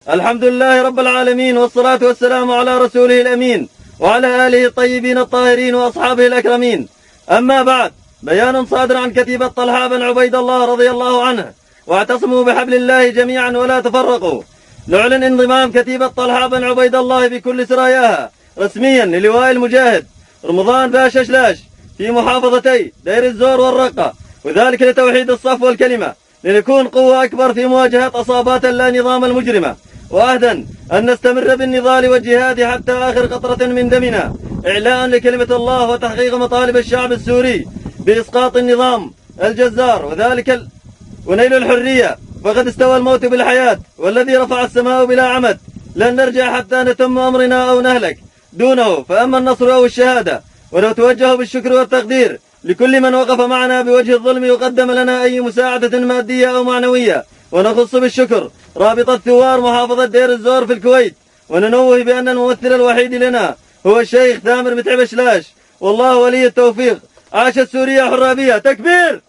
الحمد لله رب العالمين، والصلاة والسلام على رسوله الأمين وعلى آله الطيبين الطاهرين وأصحابه الأكرمين. أما بعد، بيان صادر عن كتيبة طلحة بن عبيد الله رضي الله عنه: واعتصموا بحبل الله جميعا ولا تفرقوا. نعلن انضمام كتيبة طلحة بن عبيد الله بكل سراياها رسميا للواء المجاهد رمضان باشا شلاش في محافظتي دير الزور والرقة، وذلك لتوحيد الصف والكلمة، لنكون قوة أكبر في مواجهة أصابات اللانظام المجرمة، وأهدا أن نستمر بالنضال والجهاد حتى آخر قطرة من دمنا، إعلاء لكلمة الله وتحقيق مطالب الشعب السوري بإسقاط النظام الجزار وذلك ونيل الحرية. فقد استوى الموت بالحياة، والذي رفع السماء بلا عمد لن نرجع حتى نتم أمرنا أو نهلك دونه، فأما النصر أو الشهادة. ونتوجه بالشكر والتقدير لكل من وقف معنا بوجه الظلم وقدم لنا أي مساعدة مادية أو معنوية، ونخص بالشكر رابطة ثوار محافظة دير الزور في الكويت، وننوه بأن الممثل الوحيد لنا هو الشيخ ثامر متعب شلاش، والله ولي التوفيق. عاشت سوريا حرابية، تكبير!